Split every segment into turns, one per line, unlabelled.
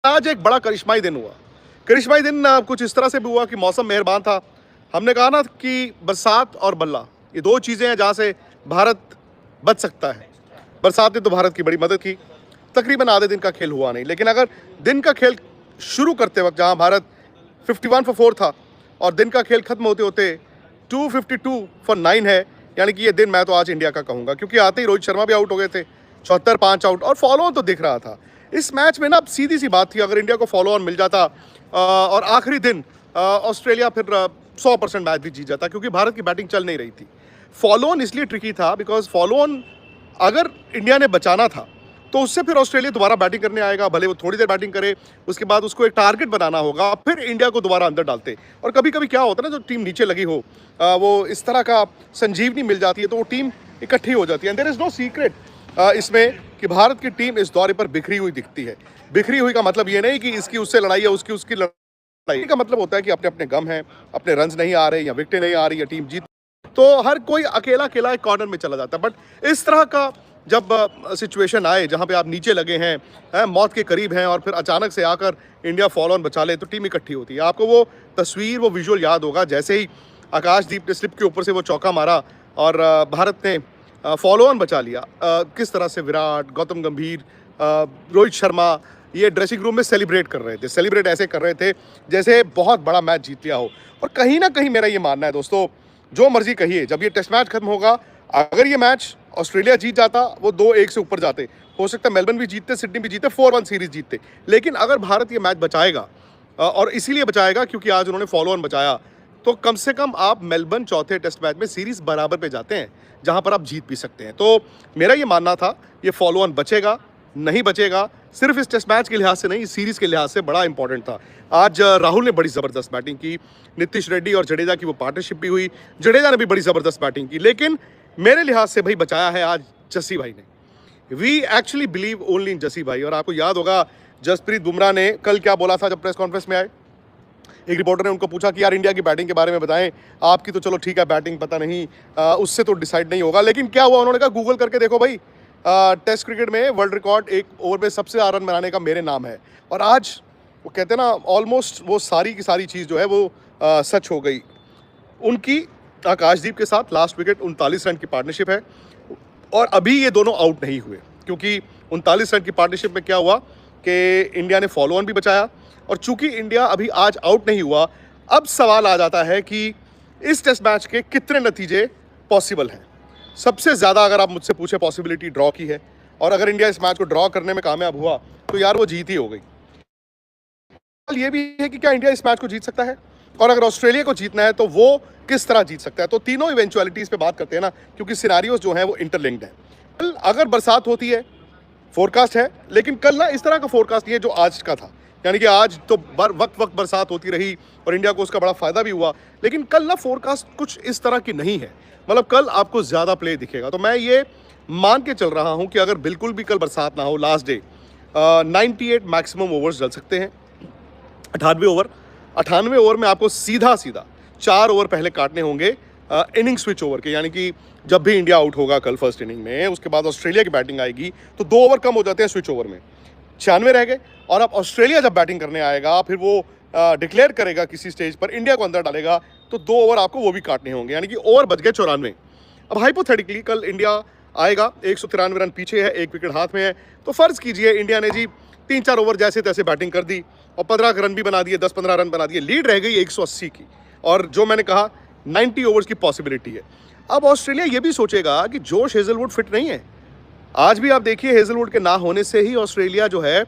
आज एक बड़ा करिश्माई दिन हुआ। करिश्माई दिन कुछ इस तरह से भी हुआ कि मौसम मेहरबान था। हमने कहा ना कि बरसात और बल्ला, ये 2 चीज़ें हैं जहाँ से भारत बच सकता है। बरसात ने तो भारत की बड़ी मदद की। तकरीबन आधे दिन का खेल हुआ नहीं, लेकिन अगर दिन का खेल शुरू करते वक़्त जहाँ भारत 51 फॉर 4 था और दिन का खेल खत्म होते-होते 252 फॉर 9 है, यानी कि ये दिन मैं तो आज इंडिया का कहूँगा, क्योंकि आते ही रोहित शर्मा भी आउट हो गए थे। 74 5 आउट और फॉलो ऑन तो दिख रहा था। इस मैच में ना अब सीधी-सी बात थी, अगर इंडिया को फॉलो ऑन मिल जाता और आखिरी दिन ऑस्ट्रेलिया फिर 100% मैच भी जीत जाता, क्योंकि भारत की बैटिंग चल नहीं रही थी। फॉलो ऑन इसलिए ट्रिकी था बिकॉज़ फॉलो ऑन अगर इंडिया ने बचाना था, तो उससे फिर ऑस्ट्रेलिया दोबारा बैटिंग करने आएगा, भले वो थोड़ी देर बैटिंग करे, उसके बाद उसको एक टारगेट बनाना होगा, फिर इंडिया को दोबारा अंदर डालते। और कभी-कभी क्या होता है ना, जो टीम नीचे लगी हो, वो इस तरह का संजीवनी मिल जाती है, तो वो टीम इकट्ठी हो जाती है। And there is no secret इसमें कि भारत की टीम इस दौरे पर बिखरी हुई दिखती है। बिखरी हुई का मतलब ये नहीं कि इसकी उससे लड़ाई है, उसकी उसकी लड़ाई का मतलब होता है कि अपने-अपने गम हैं, अपने रन्स नहीं आ रहे या विकेटें नहीं आ रही या टीम जीत, तो हर कोई अकेला-अकेला एक कॉर्नर में चला जाता है। बट इस तरह का जब सिचुएशन आए जहाँ पे आप नीचे लगे हैं, मौत के करीब हैं और फिर अचानक से आकर इंडिया फॉलो ऑन बचा ले, तो टीम इकट्ठी होती है। आपको वो तस्वीर, वो विजुअल याद होगा, जैसे ही आकाशदीप ने स्लिप के ऊपर से वो चौका मारा और भारत ने फॉलो ऑन बचा लिया। किस तरह से विराट, गौतम गंभीर, रोहित शर्मा ये ड्रेसिंग रूम में सेलिब्रेट कर रहे थे। सेलिब्रेट ऐसे कर रहे थे जैसे बहुत बड़ा मैच जीत लिया हो। और कहीं ना कहीं मेरा ये मानना है दोस्तों, जो मर्जी कहिए, जब ये टेस्ट मैच खत्म होगा, अगर ये मैच ऑस्ट्रेलिया जीत जाता, वो 2-1 से ऊपर जाते, हो सकता है मेलबर्न भी जीतते, सिडनी भी जीतते, 4-1 सीरीज जीतते। लेकिन अगर भारत ये मैच बचाएगा, और इसीलिए बचाएगा क्योंकि आज उन्होंने फॉलो ऑन बचाया, तो कम से कम आप मेलबर्न चौथे टेस्ट मैच में सीरीज बराबर पे जाते हैं, जहां पर आप जीत भी सकते हैं। तो मेरा ये मानना था, ये फॉलो ऑन बचेगा, नहीं बचेगा, सिर्फ इस टेस्ट मैच के लिहाज से नहीं, इस सीरीज के लिहाज से बड़ा इंपॉर्टेंट था। आज राहुल ने बड़ी ज़बरदस्त बैटिंग की, नीतीश रेड्डी और जडेजा की वो पार्टनरशिप भी हुई, जडेजा ने भी बड़ी ज़बरदस्त बैटिंग की, लेकिन मेरे लिहाज से भाई बचाया है आज जस्सी भाई ने। We actually believe only in Jassi भाई। और आपको याद होगा जसप्रीत बुमराह ने कल क्या बोला था जब प्रेस कॉन्फ्रेंस में आए। एक रिपोर्टर ने उनको पूछा कि यार इंडिया की बैटिंग के बारे में बताएं, आपकी तो चलो ठीक है बैटिंग पता नहीं, उससे तो डिसाइड नहीं होगा, लेकिन क्या हुआ, उन्होंने कहा गूगल करके देखो भाई, टेस्ट क्रिकेट में वर्ल्ड रिकॉर्ड एक ओवर में सबसे ज़्यादा रन बनाने का मेरे नाम है। और आज वो कहते हैं ना, ऑलमोस्ट वो सारी की सारी चीज़ जो है वो सच हो गई उनकी। आकाशदीप के साथ लास्ट विकेट 39 रन की पार्टनरशिप है और अभी ये दोनों आउट नहीं हुए, क्योंकि 39 रन की पार्टनरशिप में क्या हुआ कि इंडिया ने फॉलो ऑन भी बचाया। और चूंकि इंडिया अभी आज आउट नहीं हुआ, अब सवाल आ जाता है कि इस टेस्ट मैच के कितने नतीजे पॉसिबल हैं। सबसे ज़्यादा अगर आप मुझसे पूछे, पॉसिबिलिटी ड्रॉ की है, और अगर इंडिया इस मैच को ड्रॉ करने में कामयाब हुआ तो यार वो जीत ही हो गई। सवाल ये भी है कि क्या इंडिया इस मैच को जीत सकता है, और अगर ऑस्ट्रेलिया को जीतना है तो वो किस तरह जीत सकता है। तो तीनों इवेंचुअलिटीज़ पे बात करते हैं ना, क्योंकि सिनारियोज जो हैं वो इंटरलिंक्ड हैं। कल अगर बरसात होती है, फोरकास्ट है, लेकिन कल ना इस तरह का फोरकास्ट नहीं है जो आज का था, यानी कि आज तो वक्त बरसात होती रही और इंडिया को उसका बड़ा फ़ायदा भी हुआ, लेकिन कल ना फोरकास्ट कुछ इस तरह की नहीं है। मतलब कल आपको ज़्यादा प्ले दिखेगा। तो मैं ये मान के चल रहा हूँ कि अगर बिल्कुल भी कल बरसात ना हो, लास्ट डे 98 मैक्सिमम ओवर्स डल सकते हैं। 98 ओवर में आपको सीधा 4 ओवर पहले काटने होंगे इनिंग स्विच ओवर के, यानी कि जब भी इंडिया आउट होगा कल फर्स्ट इनिंग में, उसके बाद ऑस्ट्रेलिया की बैटिंग आएगी तो 2 ओवर कम हो जाते हैं स्विच ओवर में, 96 रह गए। और अब ऑस्ट्रेलिया जब बैटिंग करने आएगा, फिर वो डिक्लेयर करेगा किसी स्टेज पर, इंडिया को अंदर डालेगा, तो 2 ओवर आपको वो भी काटने होंगे, यानी कि ओवर बच गए 94। अब हाइपोथेटिकली कल इंडिया आएगा, 193 रन पीछे है, 1 विकेट हाथ में है, तो फ़र्ज़ कीजिए इंडिया ने जी 3-4 ओवर जैसे तैसे बैटिंग कर दी और 15 रन भी बना दिए, 10-15 रन बना दिए, लीड रह गई 180 की। और जो मैंने कहा 90 ओवर्स की पॉसिबिलिटी है। अब ऑस्ट्रेलिया ये भी सोचेगा कि जोश हेजलवुड फिट नहीं है। आज भी आप देखिए, हेजलवुड के ना होने से ही ऑस्ट्रेलिया जो है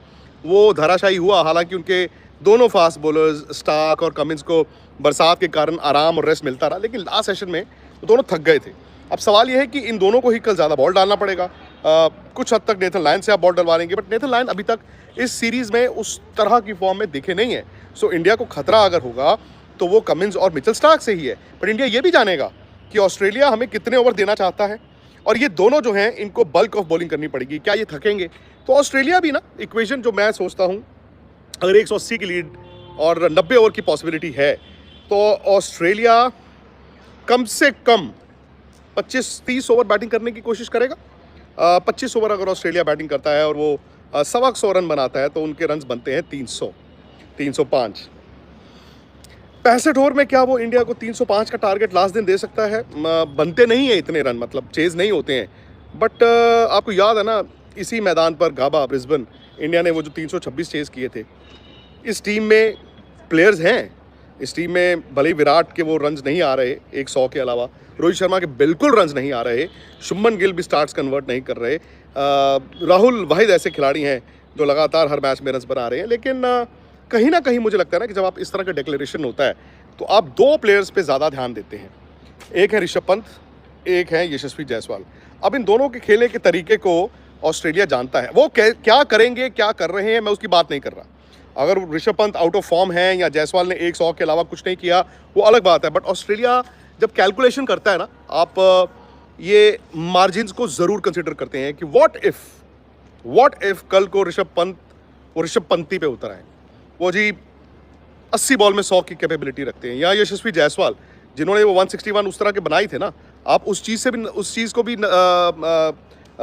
वो धराशायी हुआ। हालांकि उनके दोनों फास्ट बॉलर्स स्टार्क और कमिंस को बरसात के कारण आराम और रेस्ट मिलता रहा, लेकिन लास्ट सेशन में तो दोनों थक गए थे। अब सवाल ये है कि इन दोनों को ही कल ज़्यादा बॉल डालना पड़ेगा। कुछ हद तक नेथन लायन से आप बॉल डलवा लेंगे, बट नेथन लायन अभी तक इस सीरीज़ में उस तरह की फॉर्म में दिखे नहीं है। सो इंडिया को खतरा अगर होगा तो वो कमिंस और मिचेल स्टार्क से ही है। पर इंडिया ये भी जानेगा कि ऑस्ट्रेलिया हमें कितने ओवर देना चाहता है, और ये दोनों जो हैं इनको बल्क ऑफ बॉलिंग करनी पड़ेगी। क्या ये थकेंगे? तो ऑस्ट्रेलिया भी ना, इक्वेशन जो मैं सोचता हूँ, अगर 180 की लीड और 90 ओवर की पॉसिबिलिटी है, तो ऑस्ट्रेलिया कम से कम 25-30 ओवर बैटिंग करने की कोशिश करेगा। 25 ओवर अगर ऑस्ट्रेलिया बैटिंग करता है और वो ₹125 रन बनाता है तो उनके रन बनते हैं 300, 305। 65 ओवर में क्या वो इंडिया को 305 का टारगेट लास्ट दिन दे सकता है? बनते नहीं है इतने रन, मतलब चेज़ नहीं होते हैं। बट आपको याद है ना, इसी मैदान पर गाबा ब्रिस्बेन इंडिया ने वो जो 326 चेज़ किए थे। इस टीम में प्लेयर्स हैं, इस टीम में भले ही विराट के वो रन्स नहीं आ रहे 100 के अलावा, रोहित शर्मा के बिल्कुल रन्स नहीं आ रहे, शुभमन गिल भी स्टार्ट्स कन्वर्ट नहीं कर रहे, राहुल वाहिद ऐसे खिलाड़ी हैं जो लगातार हर मैच में रन्स बना रहे हैं। लेकिन कहीं ना कहीं मुझे लगता है ना कि जब आप इस तरह का डिक्लेरेशन होता है तो आप दो प्लेयर्स पे ज़्यादा ध्यान देते हैं। एक है ऋषभ पंत, एक है यशस्वी जायसवाल। अब इन दोनों के खेलने के तरीके को ऑस्ट्रेलिया जानता है। वो क्या करेंगे, क्या कर रहे हैं, मैं उसकी बात नहीं कर रहा। अगर Rishabh Pant out of form है या जायसवाल ने 100 के अलावा कुछ नहीं किया, वो अलग बात है। बट ऑस्ट्रेलिया जब कैलकुलेशन करता है ना, आप ये मार्जिन्स को ज़रूर कंसिडर करते हैं कि व्हाट इफ कल को ऋषभ पंती पे उतर आए, वो जी 80 बॉल में 100 की कैपेबिलिटी रखते हैं, या यशस्वी जायसवाल जिन्होंने वो 161 उस तरह के बनाए थे ना, आप उस चीज़ को भी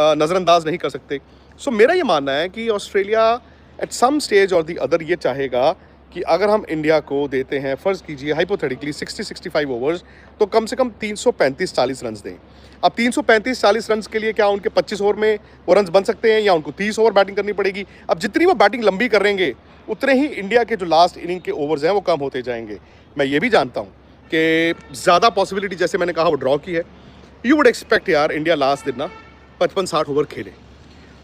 नज़रअंदाज नहीं कर सकते। सो मेरा ये मानना है कि ऑस्ट्रेलिया एट सम स्टेज और दी अदर ये चाहेगा कि अगर हम इंडिया को देते हैं, फ़र्ज़ कीजिए हाइपोथेटिकली 60-65 ओवर्स, तो कम से कम 335-40 रन दें। अब 335-40 रन के लिए क्या उनके 25 ओवर में वो रन बन सकते हैं, या उनको 30 ओवर बैटिंग करनी पड़ेगी? अब जितनी वो बैटिंग लंबी करेंगे उतने ही इंडिया के जो लास्ट इनिंग के ओवर्स हैं वो कम होते जाएंगे। मैं ये भी जानता हूँ कि ज़्यादा पॉसिबिलिटी, जैसे मैंने कहा, वो ड्रॉ की है। यू वुड एक्सपेक्ट यार इंडिया लास्ट दिन ना 55-60 ओवर खेले,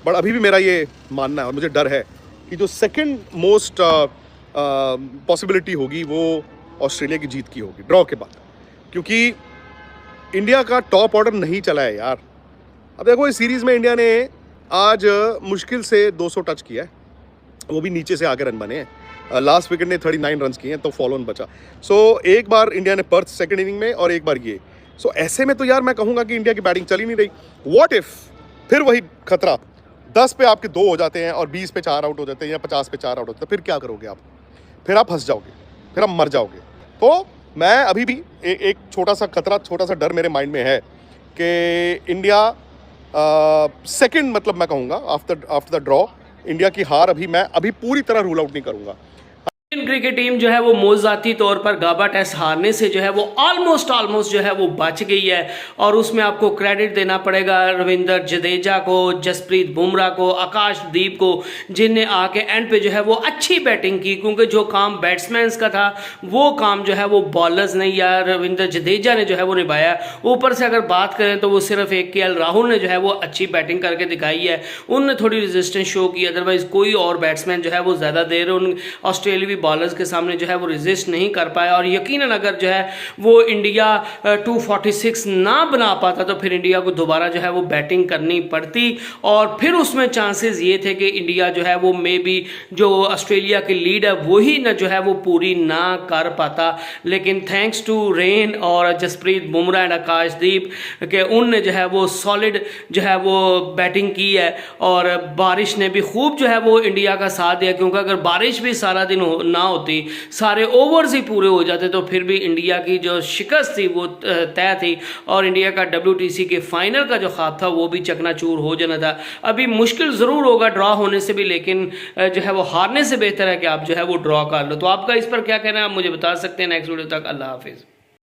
बट अभी भी मेरा ये मानना है और मुझे डर है कि जो सेकंड मोस्ट पॉसिबिलिटी होगी वो ऑस्ट्रेलिया की जीत की होगी ड्रॉ के बाद, क्योंकि इंडिया का टॉप ऑर्डर नहीं चला है यार। अब देखो, इस सीरीज़ में इंडिया ने आज मुश्किल से 200 टच किया है, वो भी नीचे से आके रन बने हैं। लास्ट विकेट ने 39 रन किए हैं तो फॉलो ऑन बचा। सो एक बार इंडिया ने पर्थ सेकंड इनिंग में और एक बार ये। सो ऐसे में तो यार मैं कहूँगा कि इंडिया की बैटिंग चली नहीं रही। व्हाट इफ फिर वही खतरा, 10 पे आपके 2 हो जाते हैं और 20 पे 4 आउट हो जाते हैं या 50 पे 4 आउट होते हैं, फिर क्या करोगे आप? फिर आप फंस जाओगे, फिर आप मर जाओगे। तो मैं अभी भी एक छोटा सा खतरा, छोटा सा डर मेरे माइंड में है कि इंडिया सेकंड, मतलब मैं कहूँगा आफ्टर द ड्रॉ इंडिया की हार अभी पूरी तरह रूल आउट नहीं करूँगा।
इंडियन क्रिकेट टीम जो है वो मौजूदाती तौर पर गाबा टेस्ट हारने से जो है वो ऑलमोस्ट जो है वो बच गई है, और उसमें आपको क्रेडिट देना पड़ेगा रविंद्र जडेजा को, जसप्रीत बुमराह को, आकाशदीप को, जिनने आके एंड पे जो है वो अच्छी बैटिंग की, क्योंकि जो काम बैट्समैन का था वो काम जो है वो बॉलर्स ने या रविंद्र जडेजा ने जो है वो निभाया। ऊपर से अगर बात करें तो वो सिर्फ एक केएल राहुल ने जो है वो अच्छी बैटिंग करके दिखाई है, उनने थोड़ी रेजिस्टेंस शो की, अदरवाइज कोई और बैट्समैन जो है वो ज़्यादा देर उन ऑस्ट्रेलियावी बॉलर्स के सामने जो है वो रेजिस्ट नहीं कर पाया। और यकीनन अगर जो है वो इंडिया 246 ना बना पाता तो फिर इंडिया को दोबारा जो है वो बैटिंग करनी पड़ती, और फिर उसमें चांसेस ये थे कि इंडिया जो है वो मे बी जो ऑस्ट्रेलिया की लीड है वही ना जो है वो पूरी ना कर पाता। लेकिन थैंक्स टू रेन और जसप्रीत बुमराह एंड आकाशदीप के उनने जो है वो सॉलिड जो है वो बैटिंग की है, और बारिश ने भी खूब जो है वो इंडिया का साथ दिया, क्योंकि अगर बारिश भी सारा दिन ना होती, सारे ओवर्स ही पूरे हो जाते, तो फिर भी इंडिया की जो शिकस्त थी वो तय थी, और इंडिया का WTC के फाइनल का जो ख्वाब था वो भी चकनाचूर हो जाना था। अभी मुश्किल ज़रूर होगा ड्रॉ होने से भी, लेकिन जो है वो हारने से बेहतर है कि आप जो है वो ड्रॉ कर लो। तो आपका इस पर क्या कहना है, आप मुझे बता सकते हैं। नेक्स्ट वीडियो तक अल्लाह हाफिज़।